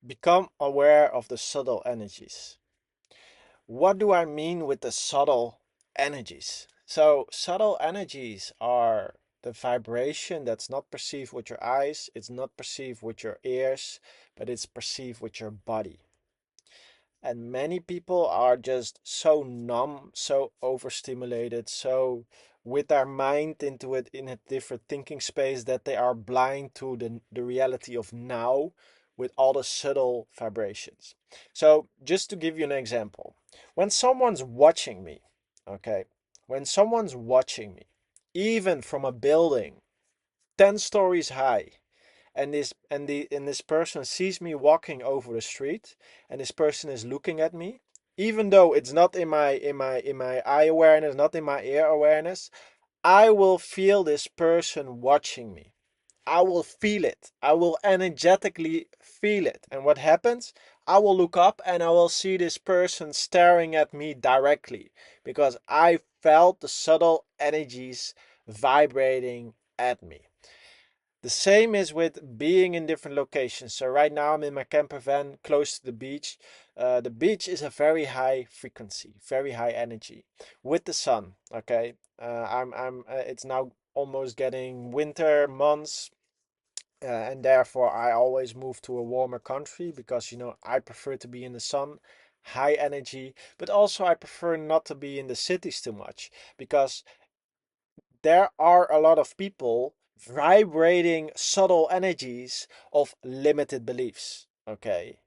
Become aware of the subtle energies. What do I mean with the subtle energies? So, subtle energies are the vibration that's not perceived with your eyes, it's not perceived with your ears, but it's perceived with your body. And many people are just so numb, so overstimulated, so with their mind into it in a different thinking space that they are blind to the reality of now with all the subtle vibrations. So, just to give you an example, when someone's watching me, okay, when someone's watching me, even from a building 10 stories high, and this person sees me walking over the street, and this person is looking at me, even though it's not in my eye awareness, not in my ear awareness, I will feel this person watching me. I will feel it. I will energetically feel it. And what happens? I will look up and I will see this person staring at me directly because I felt the subtle energies vibrating at me. The same is with being in different locations. So right now I'm in my camper van close to the beach. The beach is a very high frequency, very high energy with the sun. Okay, I'm. It's now almost getting winter months, and therefore I always move to a warmer country because I prefer to be in the sun, high energy, but also I prefer not to be in the cities too much because there are a lot of people vibrating subtle energies of limited beliefs. Okay.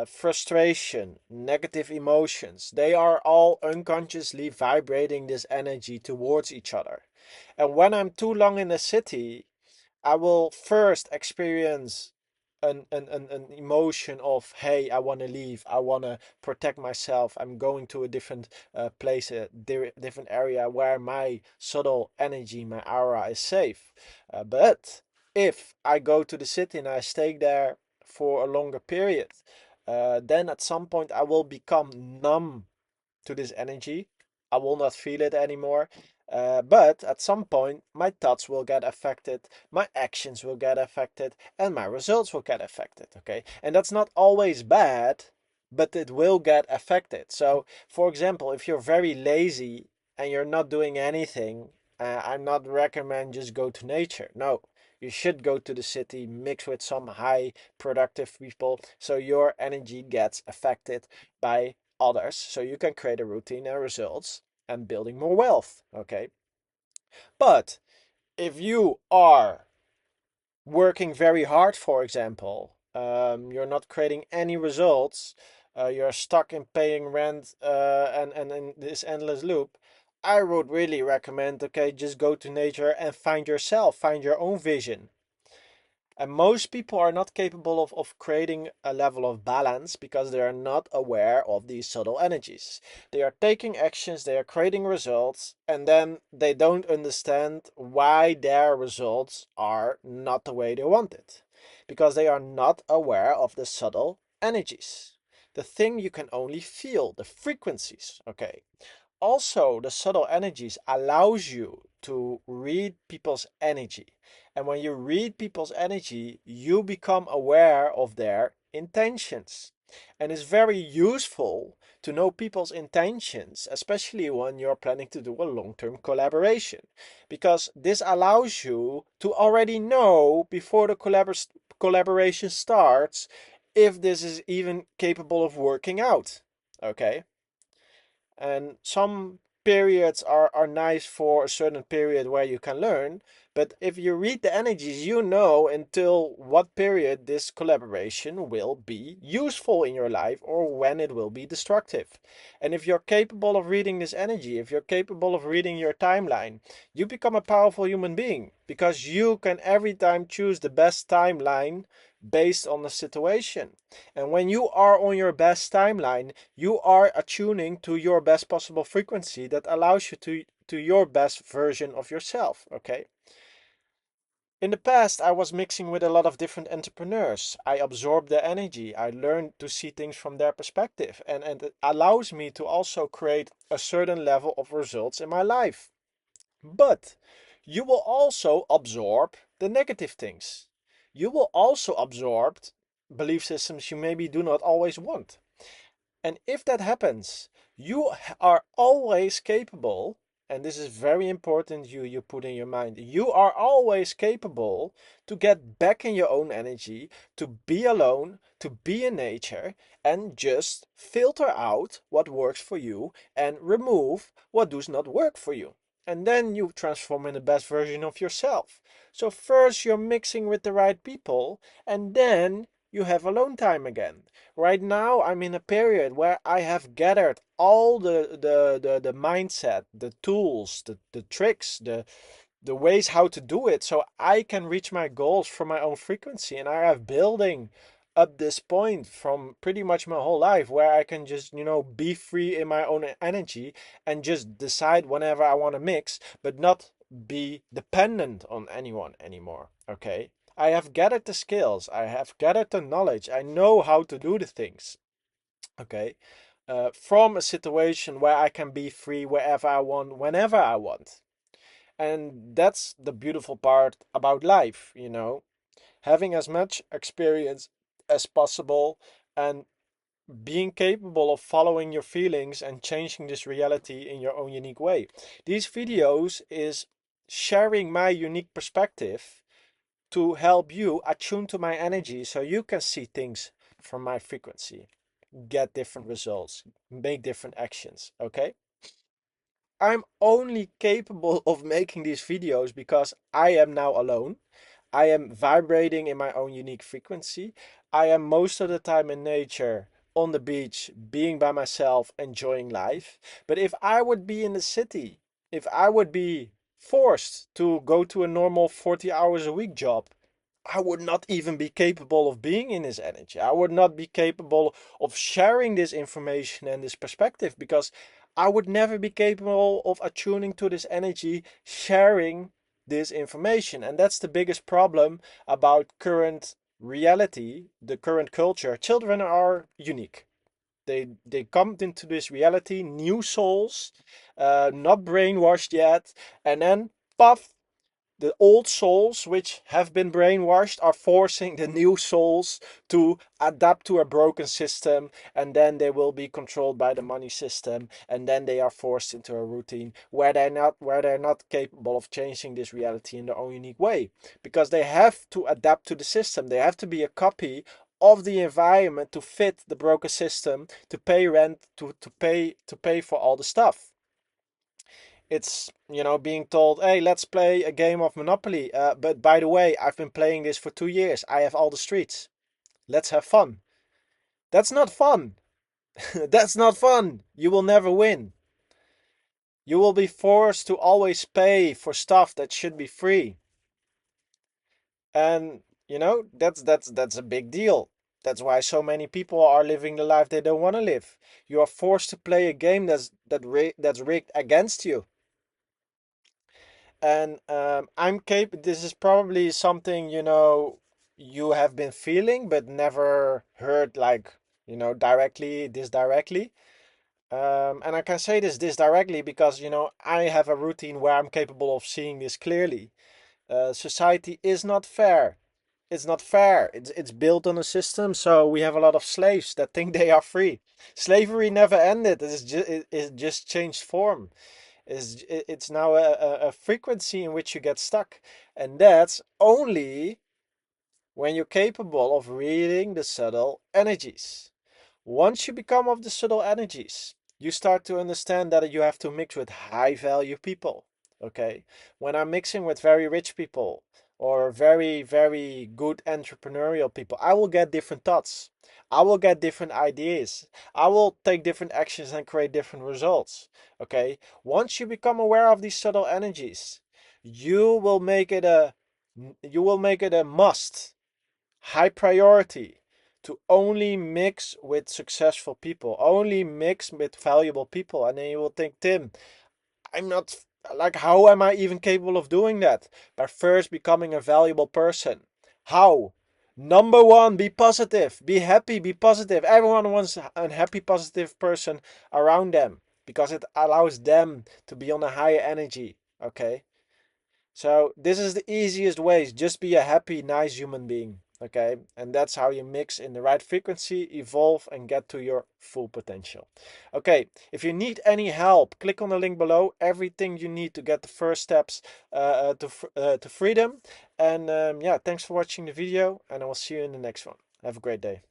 Frustration, negative emotions, they are all unconsciously vibrating this energy towards each other. And when I'm too long in the city, I will first experience an emotion of, hey, I want to leave, I want to protect myself, I'm going to a different place, a different area where my subtle energy, my aura is safe. But if I go to the city and I stay there for a longer period, then at some point I will become numb to this energy. I will not feel it anymore. But at some point, my thoughts will get affected, my actions will get affected, and my results will get affected. Okay. And that's not always bad, but it will get affected. So, for example, if you're very lazy and you're not doing anything, I'm not recommend just go to nature. No, you should go to the city, mix with some high productive people, so your energy gets affected by others, so you can create a routine and results and building more wealth. Okay. But if you are working very hard, for example, you're not creating any results, you're stuck in paying rent, and in this endless loop, I would really recommend, okay, just go to nature and find yourself, find your own vision. And most people are not capable of creating a level of balance because they are not aware of these subtle energies. They are taking actions, they are creating results, and then they don't understand why their results are not the way they want it. Because they are not aware of the subtle energies. The thing you can only feel, the frequencies, okay? Also, the subtle energies allows you to read people's energy. And when you read people's energy, you become aware of their intentions. And it's very useful to know people's intentions, especially when you're planning to do a long-term collaboration, because this allows you to already know before the collaboration starts if this is even capable of working out. Okay? And some periods are nice for a certain period where you can learn, but if you read the energies, you know until what period this collaboration will be useful in your life or when it will be destructive. And if you're capable of reading this energy, if you're capable of reading your timeline, you become a powerful human being because you can every time choose the best timeline based on the situation. And when you are on your best timeline, you are attuning to your best possible frequency that allows you to your best version of yourself. Okay. In the past, I was mixing with a lot of different entrepreneurs. I absorbed their energy. I learned to see things from their perspective, and it allows me to also create a certain level of results in my life. But you will also absorb the negative things. You will also absorb belief systems you maybe do not always want. And if that happens, you are always capable, and this is very important you put in your mind, you are always capable to get back in your own energy, to be alone, to be in nature, and just filter out what works for you and remove what does not work for you. And then you transform in the best version of yourself. So first you're mixing with the right people, and then you have alone time again. Right now, I'm in a period where I have gathered all the mindset, the tools, the tricks, the ways how to do it so I can reach my goals from my own frequency. And I have building up this point from pretty much my whole life where I can just, be free in my own energy and just decide whenever I want to mix, but not be dependent on anyone anymore. Okay. I have gathered the skills, I have gathered the knowledge, I know how to do the things. Okay. From a situation where I can be free wherever I want, whenever I want. And that's the beautiful part about life. Having as much experience as possible and being capable of following your feelings and changing this reality in your own unique way. These videos is sharing my unique perspective to help you attune to my energy so you can see things from my frequency, get different results, make different actions. Okay. I'm only capable of making these videos because I am now alone. I am vibrating in my own unique frequency. I am most of the time in nature, on the beach, being by myself, enjoying life. But if I would be in the city, if I would be forced to go to a normal 40 hours a week job, I would not even be capable of being in this energy. I would not be capable of sharing this information and this perspective because I would never be capable of attuning to this energy, sharing this information. And that's the biggest problem about current reality, the current culture. Children are unique. They come into this reality, new souls, not brainwashed yet, and then puff, the old souls which have been brainwashed are forcing the new souls to adapt to a broken system, and then they will be controlled by the money system, and then they are forced into a routine where they're not capable of changing this reality in their own unique way, because they have to adapt to the system. They have to be a copy of the environment to fit the broken system, to pay rent, to pay for all the stuff. It's, being told, hey, let's play a game of Monopoly. But by the way, I've been playing this for 2 years. I have all the streets. Let's have fun. That's not fun. That's not fun. You will never win. You will be forced to always pay for stuff that should be free. And, that's a big deal. That's why so many people are living the life they don't want to live. You are forced to play a game that's rigged against you. And this is probably something you have been feeling but never heard, like, directly, this directly. And I can say this directly because I have a routine where I'm capable of seeing this clearly. Society is not fair. It's not fair. It's built on a system, so we have a lot of slaves that think they are free. Slavery never ended. It just changed form. It's now a frequency in which you get stuck, and that's only when you're capable of reading the subtle energies. Once you become of the subtle energies, you start to understand that you have to mix with high value people. Okay? When I'm mixing with very rich people or very, very good entrepreneurial people, I will get different thoughts. I will get different ideas. I will take different actions and create different results. Okay? Once you become aware of these subtle energies, you will make it a must, high priority, to only mix with successful people, only mix with valuable people. And then you will think, Tim, I'm not, like, how am I even capable of doing that? By first becoming a valuable person. How? Number one, be positive, be happy, be positive. Everyone wants a happy, positive person around them because it allows them to be on a higher energy. Okay? So this is the easiest ways. Just be a happy, nice human being. Okay, and that's how you mix in the right frequency, evolve, and get to your full potential. Okay, if you need any help, click on the link below. Everything you need to get the first steps to freedom. And yeah, thanks for watching the video, and I will see you in the next one. Have a great day.